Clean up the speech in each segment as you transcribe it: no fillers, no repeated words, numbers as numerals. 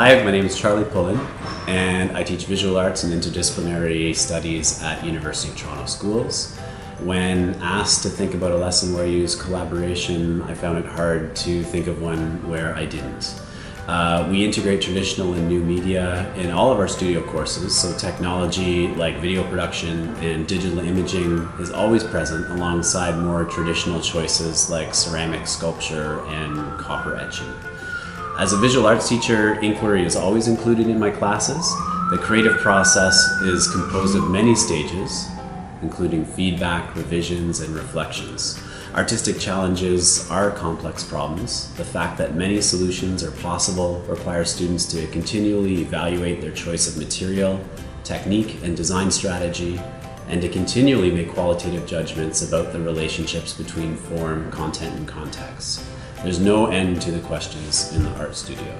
Hi, my name is Charlie Pullen, and I teach visual arts and interdisciplinary studies at University of Toronto Schools. When asked to think about a lesson where I use collaboration, I found it hard to think of one where I didn't. We integrate traditional and new media in all of our studio courses, so technology like video production and digital imaging is always present alongside more traditional choices like ceramic sculpture and copper etching. As a visual arts teacher, inquiry is always included in my classes. The creative process is composed of many stages, including feedback, revisions, and reflections. Artistic challenges are complex problems. The fact that many solutions are possible requires students to continually evaluate their choice of material, technique, and design strategy, and to continually make qualitative judgments about the relationships between form, content, and context. There's no end to the questions in the art studio.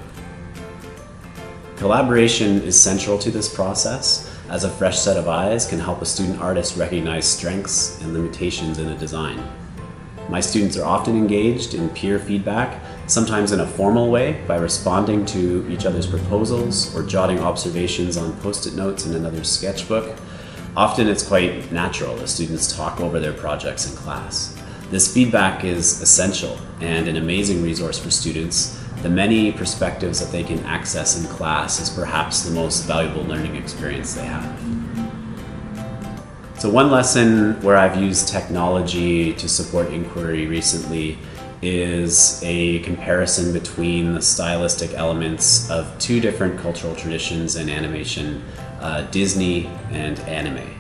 Collaboration is central to this process, as a fresh set of eyes can help a student artist recognize strengths and limitations in a design. My students are often engaged in peer feedback, sometimes in a formal way by responding to each other's proposals or jotting observations on post-it notes in another's sketchbook. Often it's quite natural as students talk over their projects in class. This feedback is essential and an amazing resource for students. The many perspectives that they can access in class is perhaps the most valuable learning experience they have. So one lesson where I've used technology to support inquiry recently is a comparison between the stylistic elements of two different cultural traditions in animation, Disney and anime.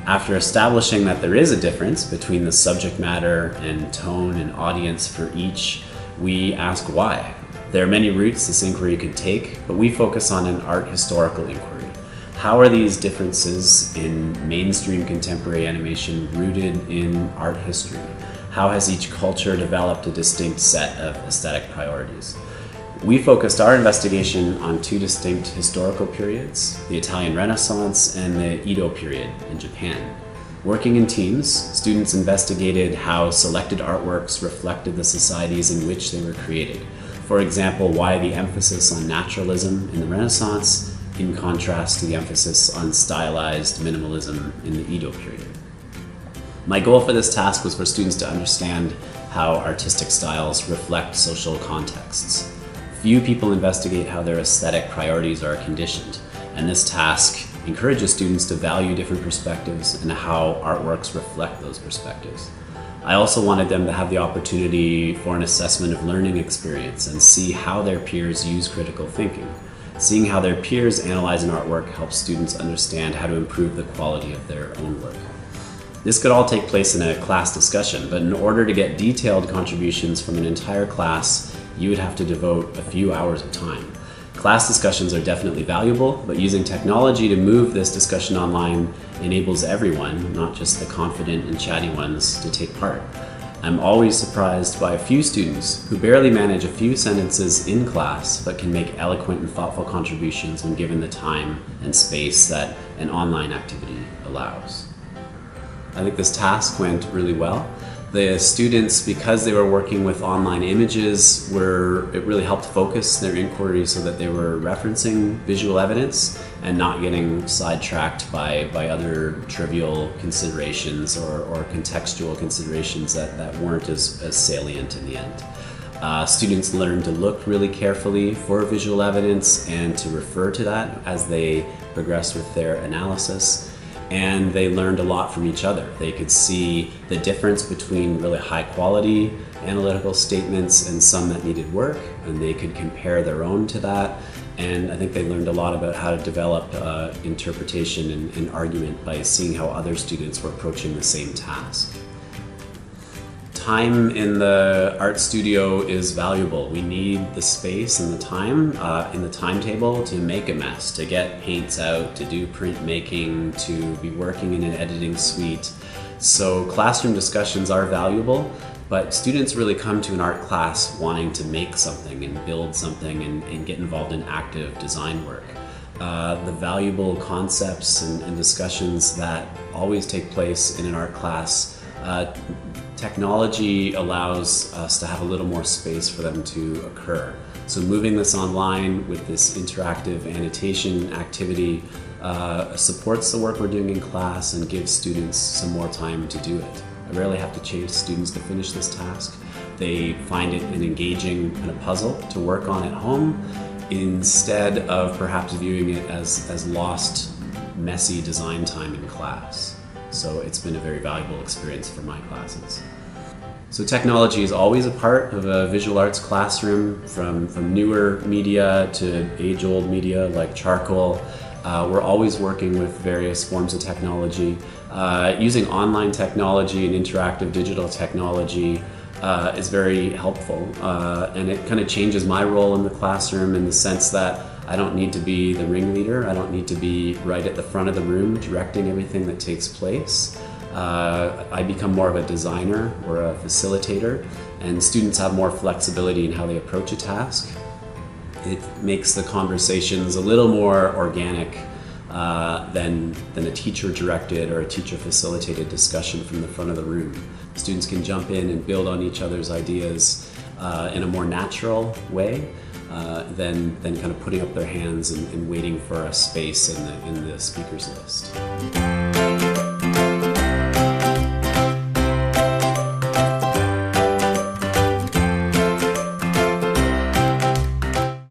After establishing that there is a difference between the subject matter and tone and audience for each, we ask why. There are many routes this inquiry could take, but we focus on an art historical inquiry. How are these differences in mainstream contemporary animation rooted in art history? How has each culture developed a distinct set of aesthetic priorities? We focused our investigation on two distinct historical periods, the Italian Renaissance and the Edo period in Japan. Working in teams, students investigated how selected artworks reflected the societies in which they were created. For example, why the emphasis on naturalism in the Renaissance in contrast to the emphasis on stylized minimalism in the Edo period. My goal for this task was for students to understand how artistic styles reflect social contexts. Few people investigate how their aesthetic priorities are conditioned, and this task encourages students to value different perspectives and how artworks reflect those perspectives. I also wanted them to have the opportunity for an assessment of learning experience and see how their peers use critical thinking. Seeing how their peers analyze an artwork helps students understand how to improve the quality of their own work. This could all take place in a class discussion, but in order to get detailed contributions from an entire class, you would have to devote a few hours of time. Class discussions are definitely valuable, but using technology to move this discussion online enables everyone, not just the confident and chatty ones, to take part. I'm always surprised by a few students who barely manage a few sentences in class, but can make eloquent and thoughtful contributions when given the time and space that an online activity allows. I think this task went really well. The students, because they were working with online images, it really helped focus their inquiry so that they were referencing visual evidence and not getting sidetracked by other trivial considerations or contextual considerations that weren't as salient in the end. Students learned to look really carefully for visual evidence and to refer to that as they progressed with their analysis. And they learned a lot from each other. They could see the difference between really high quality analytical statements and some that needed work, and they could compare their own to that. And I think they learned a lot about how to develop interpretation and argument by seeing how other students were approaching the same task. Time in the art studio is valuable. We need the space and the time in the timetable to make a mess, to get paints out, to do printmaking, to be working in an editing suite. So classroom discussions are valuable, but students really come to an art class wanting to make something and build something and get involved in active design work. The valuable concepts and discussions that always take place in an art class technology allows us to have a little more space for them to occur. So moving this online with this interactive annotation activity supports the work we're doing in class and gives students some more time to do it. I rarely have to chase students to finish this task. They find it an engaging kind of puzzle to work on at home instead of perhaps viewing it as lost, messy design time in class. So it's been a very valuable experience for my classes. So technology is always a part of a visual arts classroom, from newer media to age-old media like charcoal. We're always working with various forms of technology. Using online technology and interactive digital technology is very helpful, and it kind of changes my role in the classroom in the sense that I don't need to be the ringleader. I don't need to be right at the front of the room directing everything that takes place. I become more of a designer or a facilitator, and students have more flexibility in how they approach a task. It makes the conversations a little more organic than a teacher-directed or a teacher-facilitated discussion from the front of the room. Students can jump in and build on each other's ideas in a more natural way than kind of putting up their hands and waiting for a space in the speakers list.